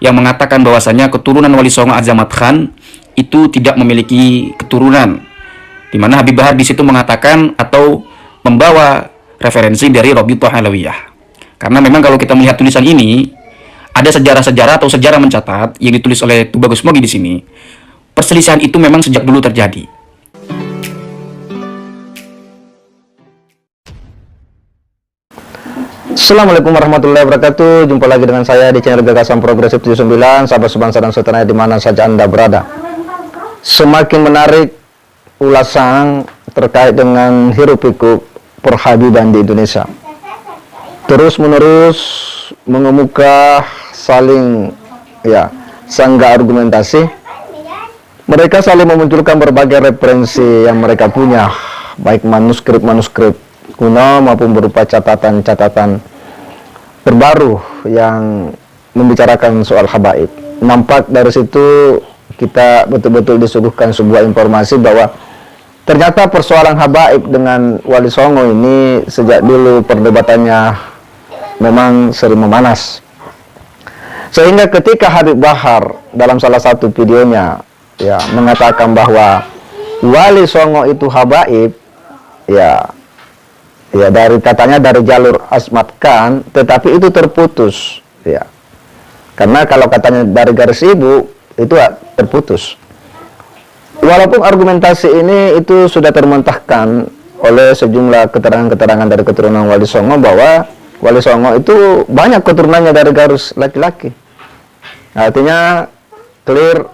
yang mengatakan bahwasanya keturunan Wali Songo Azamat Khan itu tidak memiliki keturunan, di mana Habib Bahar di situ mengatakan atau membawa referensi dari Rabithah Alawiyah. Karena memang kalau kita melihat tulisan ini, ada sejarah-sejarah atau sejarah mencatat yang ditulis oleh Tubagus Mogi di sini. Perselisihan itu memang sejak dulu terjadi. Assalamualaikum warahmatullahi wabarakatuh. Jumpa lagi dengan saya di channel Gagasan Progresif 79. Sahabat sebangsa dan setanah di mana saja Anda berada. Semakin menarik ulasan terkait dengan hiruk pikuk perhabiban di Indonesia. Terus menerus mengemuka saling sanggah argumentasi. Mereka saling memunculkan berbagai referensi yang mereka punya, baik manuskrip kuno maupun berupa catatan-catatan terbaru yang membicarakan soal habaib. Nampak dari situ kita betul-betul disuguhkan sebuah informasi bahwa ternyata persoalan habaib dengan Wali Songo ini sejak dulu perdebatannya memang sering memanas. Sehingga ketika Habib Bahar dalam salah satu videonya mengatakan bahwa Wali Songo itu habaib, dari katanya dari jalur Asmat Khan, tetapi itu terputus, karena kalau katanya dari garis ibu itu terputus. Walaupun argumentasi ini itu sudah termentahkan oleh sejumlah keterangan-keterangan dari keturunan Wali Songo bahwa Wali Songo itu banyak keturunannya dari garis laki-laki. Artinya clear,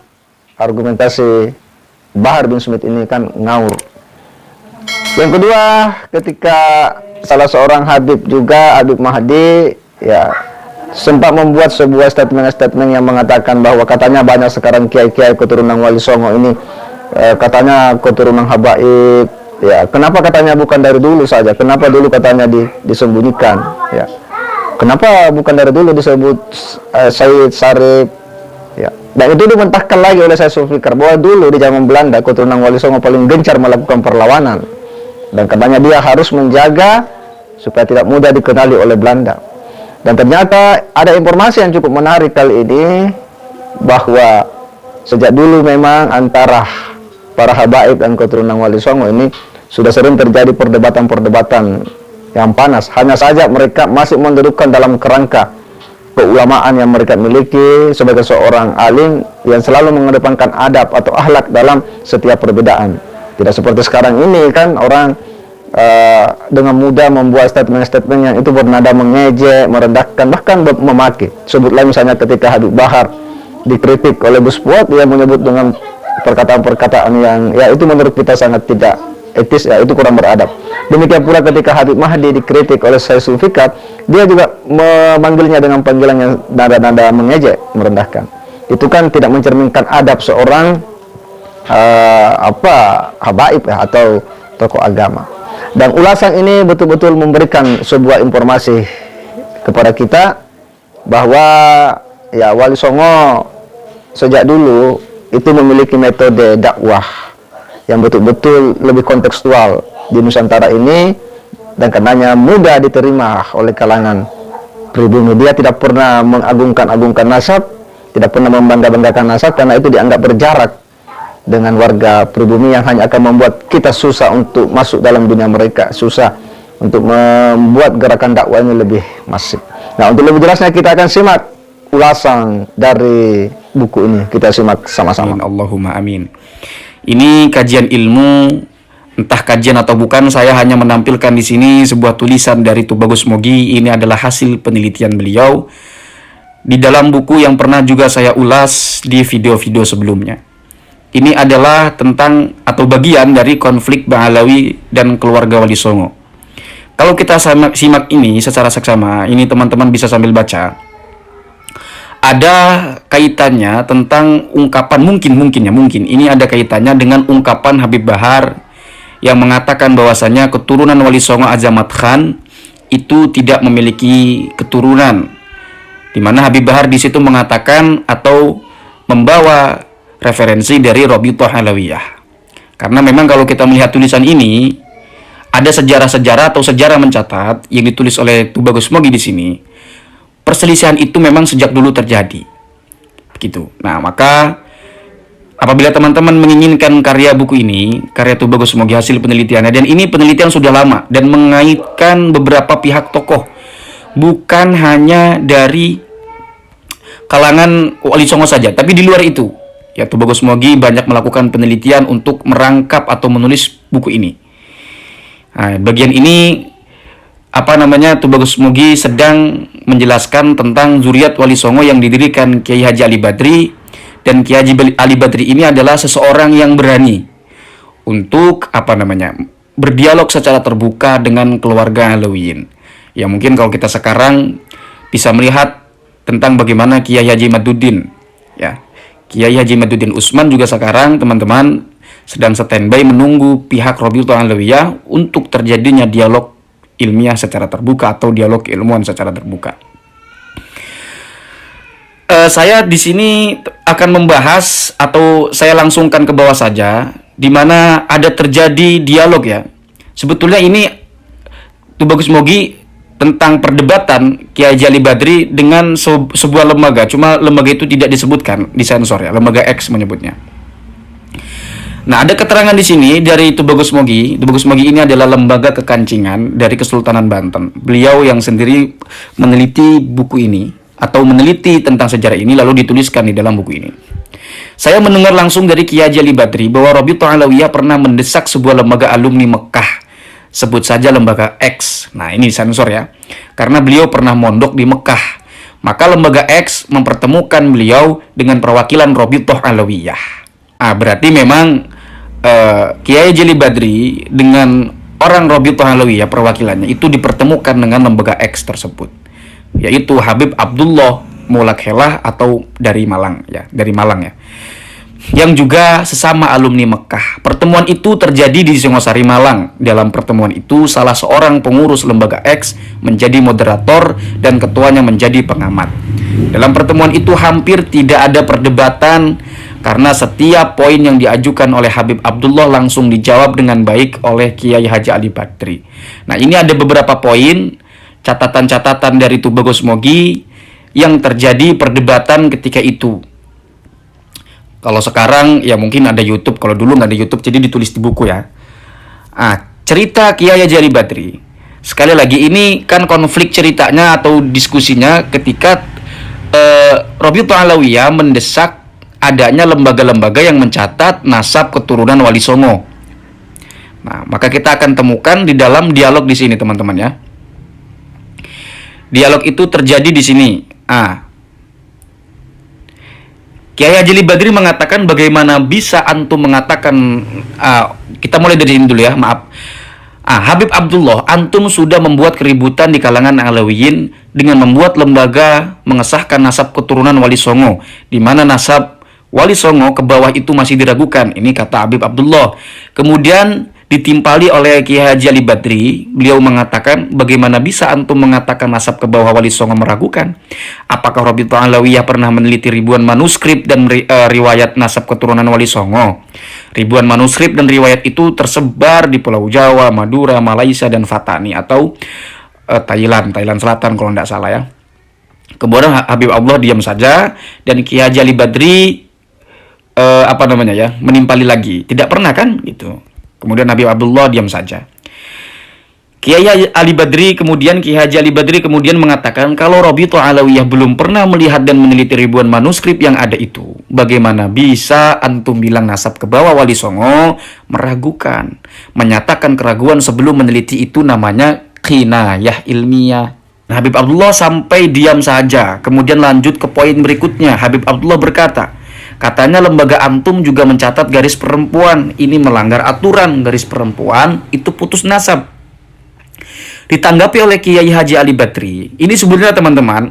argumentasi Bahar bin Smith ini kan ngawur. Yang kedua, ketika salah seorang Habib juga, Habib Mahdi, sempat membuat sebuah statement yang mengatakan bahwa katanya banyak sekarang kiai-kiai keturunan Wali Songo ini, katanya keturunan habaib. Kenapa katanya bukan dari dulu saja? Kenapa dulu katanya disembunyikan? Kenapa bukan dari dulu disebut Said Sarip? Dan itu dimentahkan lagi oleh Syekh Zulfikar bahwa dulu di zaman Belanda keturunan Wali Songo paling gencar melakukan perlawanan. Dan katanya dia harus menjaga supaya tidak mudah dikenali oleh Belanda. Dan ternyata ada informasi yang cukup menarik kali ini, bahwa sejak dulu memang antara para habaib dan keturunan Wali Songo ini sudah sering terjadi perdebatan-perdebatan yang panas. Hanya saja mereka masih mendudukkan dalam kerangka keulamaan yang mereka miliki sebagai seorang alim yang selalu mengedepankan adab atau akhlak dalam setiap perbedaan. Tidak seperti sekarang ini kan orang dengan mudah membuat statement-statement yang itu bernada mengejek, merendahkan, bahkan memaki. Sebutlah misalnya ketika Habib Bahar dikritik oleh Gus Fuad, dia menyebut dengan perkataan-perkataan yang itu menurut kita sangat tidak etis, itu kurang beradab. Demikian pula ketika Habib Mahdi dikritik oleh Syekh Zulfikar, dia juga memanggilnya dengan panggilan yang nada-nada mengejek, merendahkan. Itu kan tidak mencerminkan adab seorang habaib atau tokoh agama. Dan ulasan ini betul-betul memberikan sebuah informasi kepada kita bahwa Wali Songo sejak dulu itu memiliki metode dakwah yang betul-betul lebih kontekstual di Nusantara ini, dan karenanya mudah diterima oleh kalangan pribumi. Dia tidak pernah mengagung-agungkan nasab, tidak pernah membangga-banggakan nasab, karena itu dianggap berjarak dengan warga pribumi yang hanya akan membuat kita susah untuk masuk dalam dunia mereka, susah untuk membuat gerakan dakwah ini lebih masif. Nah, untuk lebih jelasnya kita akan simak ulasan dari buku ini. Kita simak sama-sama. Allahumma amin. Ini kajian ilmu, entah kajian atau bukan, saya hanya menampilkan di sini sebuah tulisan dari Tubagus Mogi. Ini adalah hasil penelitian beliau di dalam buku yang pernah juga saya ulas di video-video sebelumnya. Ini adalah tentang atau bagian dari konflik Bang Alawi dan keluarga Wali Songo. Kalau kita simak ini secara seksama, ini teman-teman bisa sambil baca. Ada kaitannya tentang ungkapan mungkin ini ada kaitannya dengan ungkapan Habib Bahar yang mengatakan bahwasanya keturunan Wali Songo Azamat Khan itu tidak memiliki keturunan, di mana Habib Bahar di situ mengatakan atau membawa referensi dari Rabithah Alawiyah. Karena memang kalau kita melihat tulisan ini, ada sejarah-sejarah atau sejarah mencatat yang ditulis oleh Tubagus Mogi di sini. Perselisihan itu memang sejak dulu terjadi. Begitu. Nah, maka apabila teman-teman menginginkan karya buku ini, karya Tubagus Mogi hasil penelitiannya, dan ini penelitian sudah lama dan mengaitkan beberapa pihak tokoh, bukan hanya dari kalangan Wali Songo saja, tapi di luar itu. Ya, Tubagus Mogi banyak melakukan penelitian untuk merangkap atau menulis buku ini. Nah, bagian ini Tubagus Mogi sedang menjelaskan tentang zuriat Wali Songo yang didirikan Kiai Haji Ali Badri. Dan Kiai Haji Ali Badri ini adalah seseorang yang berani untuk berdialog secara terbuka dengan keluarga Alawiyin. Ya, mungkin kalau kita sekarang bisa melihat tentang bagaimana Kiai Haji Maduddin, ya, Kiai Haji Maduddin Utsman juga sekarang teman-teman sedang standby menunggu pihak Rabi'atul Alawiyah untuk terjadinya dialog ilmiah secara terbuka atau dialog ilmuwan secara terbuka. Saya di sini akan membahas atau saya langsungkan ke bawah saja, di mana ada terjadi dialog ya. Sebetulnya ini Tubagus Mogi tentang perdebatan Kiai Haji Ali Badri dengan sebuah lembaga, cuma lembaga itu tidak disebutkan, disensor ya, lembaga X menyebutnya. Nah, ada keterangan di sini dari Tubagus Mogi. Tubagus Mogi ini adalah lembaga kekancingan dari Kesultanan Banten. Beliau yang sendiri meneliti buku ini atau meneliti tentang sejarah ini lalu dituliskan di dalam buku ini. Saya mendengar langsung dari Kiai Haji Ali Badri bahwa Rabi'atul Alawiyah pernah mendesak sebuah lembaga alumni Mekah. Sebut saja lembaga X. Nah, ini sensor ya. Karena beliau pernah mondok di Mekah. Maka lembaga X mempertemukan beliau dengan perwakilan Rabi'atul Alawiyah. Berarti memang Kiai Haji Ali Badri dengan orang Rabi'atul Alawiyah perwakilannya itu dipertemukan dengan lembaga X tersebut, yaitu Habib Abdullah Maulakhelah atau dari Malang ya, yang juga sesama alumni Mekah. Pertemuan itu terjadi di Singosari, Malang. Dalam pertemuan itu salah seorang pengurus lembaga X menjadi moderator dan ketuanya menjadi pengamat. Dalam pertemuan itu hampir tidak ada perdebatan karena setiap poin yang diajukan oleh Habib Abdullah langsung dijawab dengan baik oleh Kiai Haji Ali Badri. Nah, ini ada beberapa poin catatan-catatan dari Tubagus Mogi yang terjadi perdebatan ketika itu. Kalau sekarang ya mungkin ada YouTube, kalau dulu nggak ada YouTube jadi ditulis di buku ya. Cerita Kiai Haji Ali Badri. Sekali lagi ini kan konflik ceritanya atau diskusinya ketika Rabi'atul Alawiyah mendesak adanya lembaga-lembaga yang mencatat nasab keturunan Wali Songo. Nah, maka kita akan temukan di dalam dialog di sini teman-teman ya. Dialog itu terjadi di sini. Kiai Haji Ali Badri mengatakan, bagaimana bisa antum mengatakan, kita mulai dari sini dulu ya, maaf. Habib Abdullah, antum sudah membuat keributan di kalangan Alawiyin dengan membuat lembaga mengesahkan nasab keturunan Wali Songo, di mana nasab Wali Songo ke bawah itu masih diragukan. Ini kata Habib Abdullah. Kemudian ditimpali oleh Kiai Haji Ali Badri. Beliau mengatakan, bagaimana bisa antum mengatakan nasab ke bawah Wali Songo meragukan? Apakah Rabi'atul Alawiyah pernah meneliti ribuan manuskrip dan riwayat nasab keturunan Wali Songo? Ribuan manuskrip dan riwayat itu tersebar di Pulau Jawa, Madura, Malaysia, dan Fatani atau Thailand Selatan kalau tidak salah ya. Kemudian Habib Abdullah diam saja dan Kiai Haji Ali Badri menimpali lagi, tidak pernah kan gitu. Kemudian Habib Abdullah diam saja. Kiai Haji Ali Badri kemudian mengatakan, kalau Rabi'atul Alawiyah belum pernah melihat dan meneliti ribuan manuskrip yang ada itu, bagaimana bisa antum bilang nasab ke bawah Wali Songo meragukan? Menyatakan keraguan sebelum meneliti itu namanya kinayah ilmiah. Habib Abdullah sampai diam saja. Kemudian lanjut ke poin berikutnya. Habib Abdullah berkata, katanya lembaga antum juga mencatat garis perempuan. Ini melanggar aturan. Garis perempuan itu putus nasab. Ditanggapi oleh Kiai Haji Ali Badri. Ini sebenarnya teman-teman,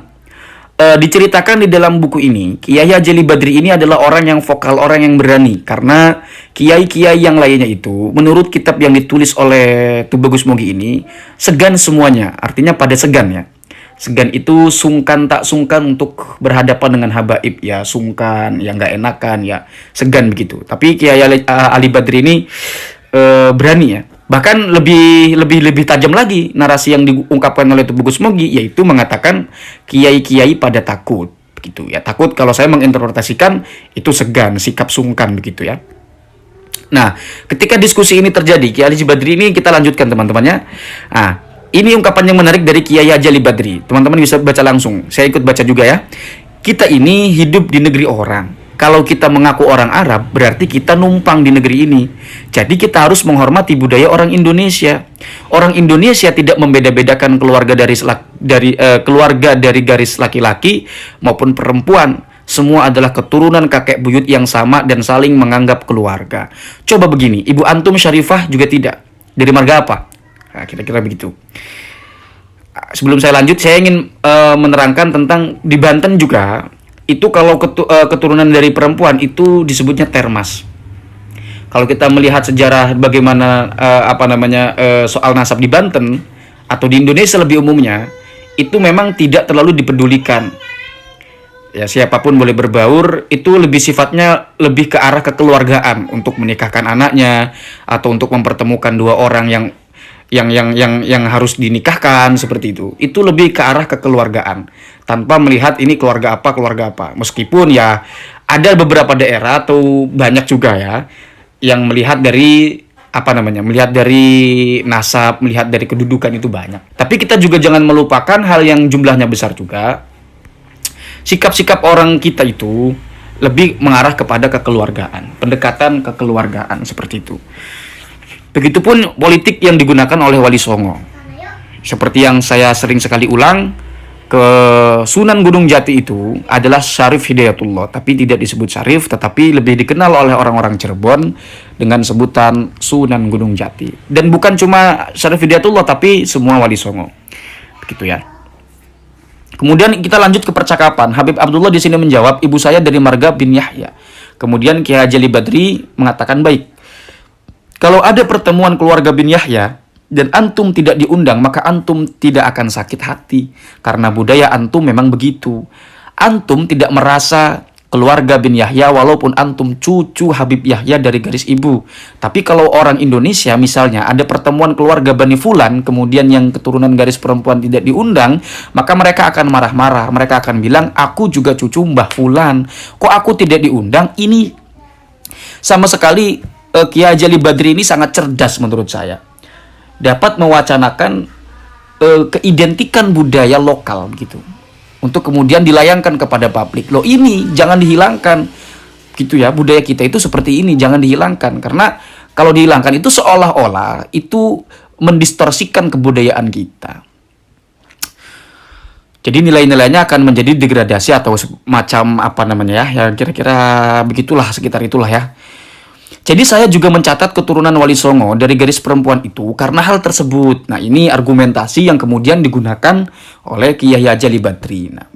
diceritakan di dalam buku ini, Kiai Haji Ali Badri ini adalah orang yang vokal, orang yang berani. Karena kiai-kiai yang lainnya itu, menurut kitab yang ditulis oleh Tubagus Mogi ini, segan semuanya. Artinya pada segan ya. Segan itu sungkan tak sungkan untuk berhadapan dengan habaib ya, sungkan, ya nggak enakan ya, segan begitu. Tapi Kiai Ali Badri ini berani ya. Bahkan lebih tajam lagi narasi yang diungkapkan oleh Tubagus Mogi, yaitu mengatakan kiai-kiai pada takut. begitu ya. Takut kalau saya menginterpretasikan itu segan, sikap sungkan begitu ya. Nah, ketika diskusi ini terjadi, Kiai Haji Badri ini kita lanjutkan teman-temannya. Nah, ini ungkapan yang menarik dari Kiai Haji Ali Badri. Teman-teman bisa baca langsung. Saya ikut baca juga ya. Kita ini hidup di negeri orang. Kalau kita mengaku orang Arab, berarti kita numpang di negeri ini. Jadi kita harus menghormati budaya orang Indonesia. Orang Indonesia tidak membeda-bedakan keluarga dari garis laki-laki maupun perempuan. Semua adalah keturunan kakek buyut yang sama dan saling menganggap keluarga. Coba begini, Ibu Antum Syarifah juga tidak. Dari marga apa? Nah, kira-kira begitu. Sebelum saya lanjut, saya ingin menerangkan tentang di Banten juga, itu kalau keturunan dari perempuan itu disebutnya termas. Kalau kita melihat sejarah bagaimana soal nasab di Banten atau di Indonesia lebih umumnya, itu memang tidak terlalu dipedulikan. Ya, siapapun boleh berbaur, itu lebih sifatnya lebih ke arah kekeluargaan untuk menikahkan anaknya atau untuk mempertemukan dua orang yang harus dinikahkan seperti itu. Itu lebih ke arah kekeluargaan tanpa melihat ini keluarga apa. Meskipun ya ada beberapa daerah atau banyak juga ya yang melihat dari melihat dari nasab, melihat dari kedudukan itu banyak. Tapi kita juga jangan melupakan hal yang jumlahnya besar juga. Sikap-sikap orang kita itu lebih mengarah kepada kekeluargaan, pendekatan kekeluargaan seperti itu. Begitupun politik yang digunakan oleh Wali Songo. Seperti yang saya sering sekali ulang, ke Sunan Gunung Jati itu adalah Syarif Hidayatullah, tapi tidak disebut Syarif, tetapi lebih dikenal oleh orang-orang Cirebon dengan sebutan Sunan Gunung Jati. Dan bukan cuma Syarif Hidayatullah, tapi semua Wali Songo. Begitu ya. Kemudian kita lanjut ke percakapan. Habib Abdullah di sini menjawab, ibu saya dari marga bin Yahya. Kemudian Kiai Haji Ali Badri mengatakan, baik, kalau ada pertemuan keluarga bin Yahya dan antum tidak diundang, maka antum tidak akan sakit hati. Karena budaya antum memang begitu. Antum tidak merasa keluarga bin Yahya walaupun antum cucu Habib Yahya dari garis ibu. Tapi kalau orang Indonesia misalnya ada pertemuan keluarga Bani Fulan, kemudian yang keturunan garis perempuan tidak diundang, maka mereka akan marah-marah. Mereka akan bilang, aku juga cucu Mbah Fulan, kok aku tidak diundang? Ini sama sekali Kiai Haji Ali Badri ini sangat cerdas menurut saya. Dapat mewacanakan keidentikan budaya lokal gitu, untuk kemudian dilayangkan kepada publik. Loh, ini jangan dihilangkan gitu ya, budaya kita itu seperti ini, jangan dihilangkan. Karena kalau dihilangkan itu seolah-olah itu mendistorsikan kebudayaan kita. Jadi nilai-nilainya akan menjadi degradasi atau semacam ya kira-kira begitulah, sekitar itulah ya. Jadi saya juga mencatat keturunan Wali Songo dari garis perempuan itu karena hal tersebut. Nah, ini argumentasi yang kemudian digunakan oleh Kiai Haji Ali Badri. Nah,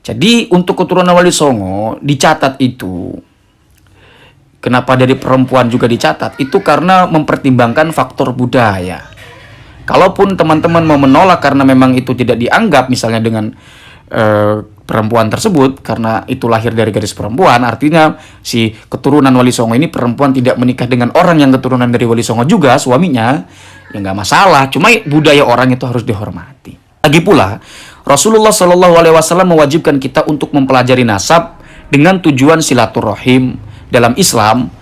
jadi untuk keturunan Wali Songo dicatat itu, kenapa dari perempuan juga dicatat? Itu karena mempertimbangkan faktor budaya. Kalaupun teman-teman mau menolak karena memang itu tidak dianggap misalnya dengan perempuan tersebut, karena itu lahir dari garis perempuan, artinya si keturunan Wali Songo ini perempuan tidak menikah dengan orang yang keturunan dari Wali Songo juga, suaminya, ya nggak masalah. Cuma budaya orang itu harus dihormati. Lagi pula, Rasulullah SAW mewajibkan kita untuk mempelajari nasab dengan tujuan silaturahim. Dalam Islam,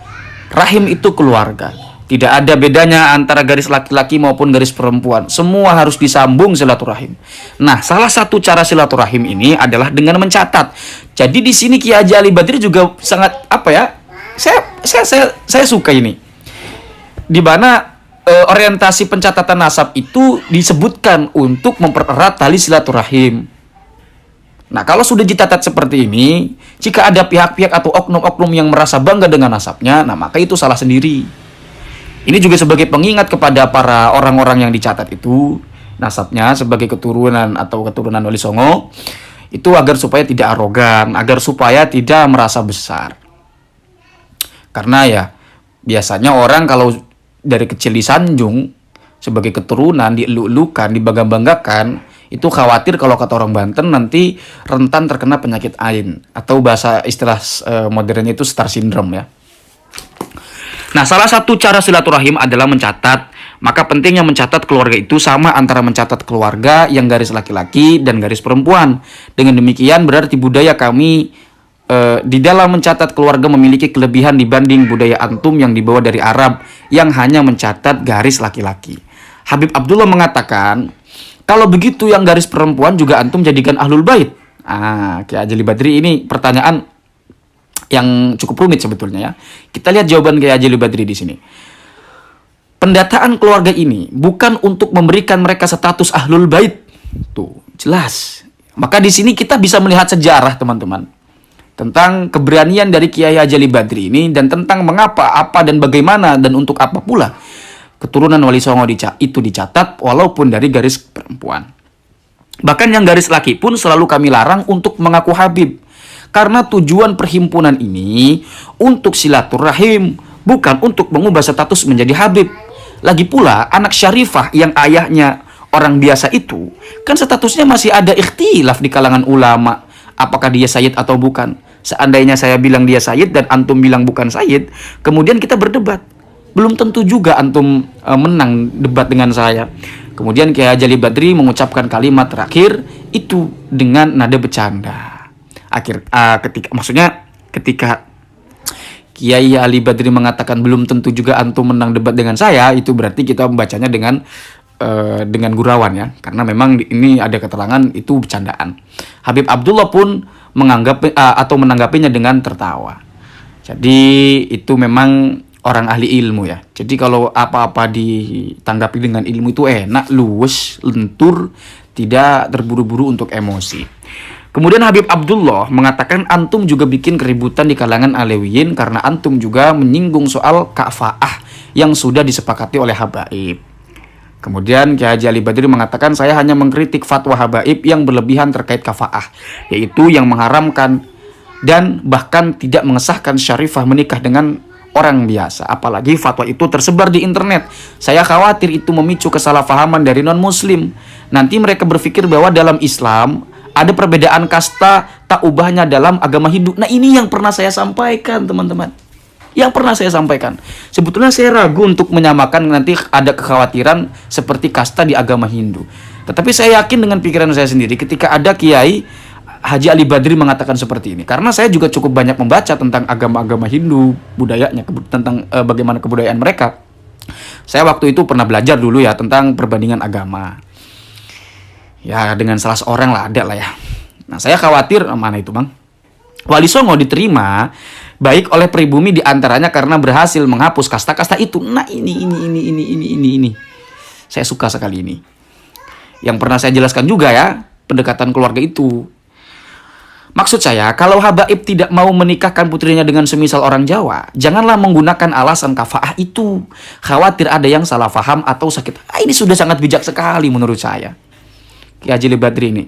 rahim itu keluarga. Tidak ada bedanya antara garis laki-laki maupun garis perempuan. Semua harus disambung silaturahim. Nah, salah satu cara silaturahim ini adalah dengan mencatat. Jadi di sini Kiai Haji Ali Badri juga sangat saya suka ini. Di mana orientasi pencatatan nasab itu disebutkan untuk mempererat tali silaturahim. Nah, kalau sudah dicatat seperti ini, jika ada pihak-pihak atau oknum-oknum yang merasa bangga dengan nasabnya, nah maka itu salah sendiri. Ini juga sebagai pengingat kepada para orang-orang yang dicatat itu nasabnya sebagai keturunan atau keturunan Wali Songo, itu agar supaya tidak arogan, agar supaya tidak merasa besar. Karena ya biasanya orang kalau dari kecil disanjung sebagai keturunan, dielu-elukan, dibangga-banggakan, itu khawatir kalau kata orang Banten nanti rentan terkena penyakit ain atau bahasa istilah modernnya itu star syndrome ya. Nah, salah satu cara silaturahim adalah mencatat Maka pentingnya mencatat keluarga itu sama antara mencatat keluarga yang garis laki-laki dan garis perempuan. Dengan demikian berarti budaya kami di dalam mencatat keluarga memiliki kelebihan dibanding budaya antum yang dibawa dari Arab yang hanya mencatat garis laki-laki. Habib Abdullah mengatakan, kalau begitu yang garis perempuan juga antum jadikan ahlul bait. Kiai Haji Badri, ini pertanyaan yang cukup rumit sebetulnya ya. Kita lihat jawaban Kiai Haji Badri di sini. Pendataan keluarga ini bukan untuk memberikan mereka status ahlul bait. Tuh, jelas. Maka di sini kita bisa melihat sejarah, teman-teman, tentang keberanian dari Kiai Haji Badri ini dan tentang mengapa, apa dan bagaimana dan untuk apa pula keturunan Wali Songo itu dicatat walaupun dari garis perempuan. Bahkan yang garis laki pun selalu kami larang untuk mengaku Habib. Karena tujuan perhimpunan ini untuk silaturahim, bukan untuk mengubah status menjadi Habib. Lagi pula anak syarifah yang ayahnya orang biasa itu, kan statusnya masih ada ikhtilaf di kalangan ulama. Apakah dia sayyid atau bukan? Seandainya saya bilang dia sayyid dan antum bilang bukan sayyid, kemudian kita berdebat. Belum tentu juga antum menang debat dengan saya. Kemudian Kiai Haji Badri mengucapkan kalimat terakhir itu dengan nada bercanda. Ketika Kiai Ali Badri mengatakan belum tentu juga antum menang debat dengan saya, itu berarti kita membacanya dengan gurauan ya, karena memang ini ada keterangan itu bercandaan. Habib Abdullah pun menanggapinya dengan tertawa. Jadi itu memang orang ahli ilmu ya. Jadi kalau apa-apa ditanggapi dengan ilmu itu enak, luwes, lentur, tidak terburu-buru untuk emosi. Kemudian Habib Abdullah mengatakan antum juga bikin keributan di kalangan Alewiyin karena antum juga menyinggung soal ka'fa'ah yang sudah disepakati oleh habaib. Kemudian Kiai Haji Badri mengatakan saya hanya mengkritik fatwa habaib yang berlebihan terkait kafa'ah, yaitu yang mengharamkan dan bahkan tidak mengesahkan syarifah menikah dengan orang biasa. Apalagi fatwa itu tersebar di internet. Saya khawatir itu memicu kesalahpahaman dari non-muslim. Nanti mereka berpikir bahwa dalam Islam ada perbedaan kasta tak ubahnya dalam agama Hindu. Nah, ini yang pernah saya sampaikan, teman-teman. Yang pernah saya sampaikan. Sebetulnya saya ragu untuk menyamakan nanti ada kekhawatiran seperti kasta di agama Hindu. Tetapi saya yakin dengan pikiran saya sendiri ketika ada Kiai Haji Ali Badri mengatakan seperti ini. Karena saya juga cukup banyak membaca tentang agama-agama Hindu, budayanya, tentang bagaimana kebudayaan mereka. Saya waktu itu pernah belajar dulu ya tentang perbandingan agama. Ya dengan salah seorang lah ada lah ya. Nah saya khawatir mana itu bang, Wali Songo diterima baik oleh pribumi diantaranya karena berhasil menghapus kasta-kasta itu. Nah ini saya suka sekali ini. Yang pernah saya jelaskan juga ya pendekatan keluarga itu. Maksud saya kalau habaib tidak mau menikahkan putrinya dengan semisal orang Jawa, janganlah menggunakan alasan kafa'ah itu. Khawatir ada yang salah paham atau sakit. Ini sudah sangat bijak sekali menurut saya Kiai Haji Badri ini.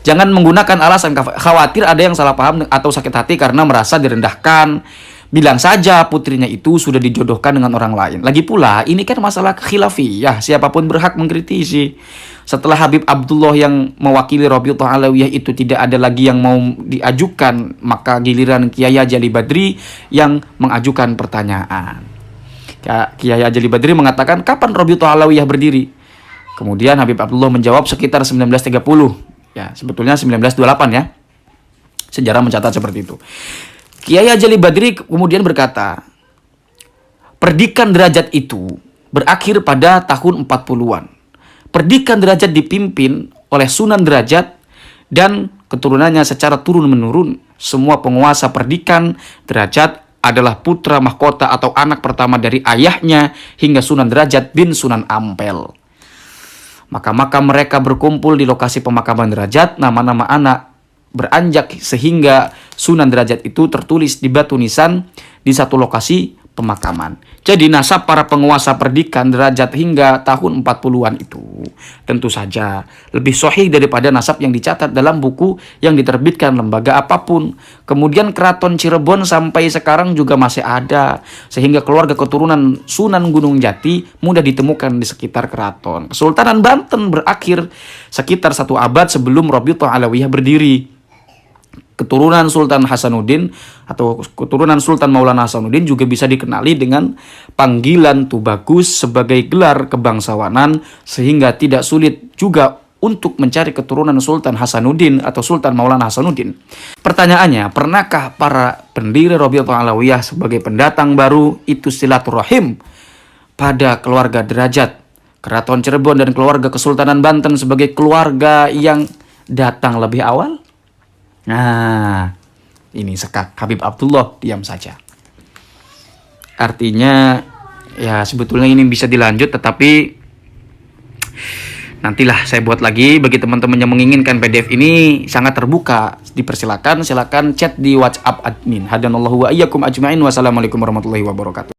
Jangan menggunakan alasan khawatir ada yang salah paham atau sakit hati karena merasa direndahkan. Bilang saja putrinya itu sudah dijodohkan dengan orang lain. Lagi pula ini kan masalah khilafiyah, siapapun berhak mengkritisi. Setelah Habib Abdullah yang mewakili Rabi'atul Alawiyah itu tidak ada lagi yang mau diajukan, maka giliran Kiai Haji Badri yang mengajukan pertanyaan. Kiai Haji Badri mengatakan kapan Rabi'atul Alawiyah berdiri? Kemudian Habib Abdullah menjawab sekitar 1930. Ya, sebetulnya 1928 ya. Sejarah mencatat seperti itu. Kiai Haji Badri kemudian berkata, perdikan derajat itu berakhir pada tahun 40-an. Perdikan derajat dipimpin oleh Sunan Derajat dan keturunannya secara turun-menurun. Semua penguasa perdikan derajat adalah putra mahkota atau anak pertama dari ayahnya hingga Sunan Derajat bin Sunan Ampel. Maka mereka berkumpul di lokasi pemakaman derajat, nama-nama anak beranjak sehingga Sunan Derajat itu tertulis di batu nisan di satu lokasi pemakaman. Jadi nasab para penguasa perdikan derajat hingga tahun 40-an itu tentu saja lebih sahih daripada nasab yang dicatat dalam buku yang diterbitkan lembaga apapun. Kemudian keraton Cirebon sampai sekarang juga masih ada, sehingga keluarga keturunan Sunan Gunung Jati mudah ditemukan di sekitar keraton. Kesultanan Banten berakhir sekitar 1 abad sebelum Rabi'atul Alawiyah berdiri. keturunan Sultan Hasanuddin atau keturunan Sultan Maulana Hasanuddin juga bisa dikenali dengan panggilan Tubagus sebagai gelar kebangsawanan, sehingga tidak sulit juga untuk mencari keturunan Sultan Hasanuddin atau Sultan Maulana Hasanuddin. Pertanyaannya, pernahkah para pendiri Rabi'atul Alawiyah sebagai pendatang baru itu silaturahim pada keluarga Derajat, Keraton Cirebon, dan keluarga Kesultanan Banten sebagai keluarga yang datang lebih awal? Nah, ini sekak Habib Abdullah diam saja. Artinya, ya sebetulnya ini bisa dilanjut, tetapi nantilah saya buat lagi. Bagi teman-teman yang menginginkan PDF ini sangat terbuka, silakan chat di WhatsApp admin. Hadanallahu wa iyyakum ajmain. Wassalamualaikum warahmatullahi wabarakatuh.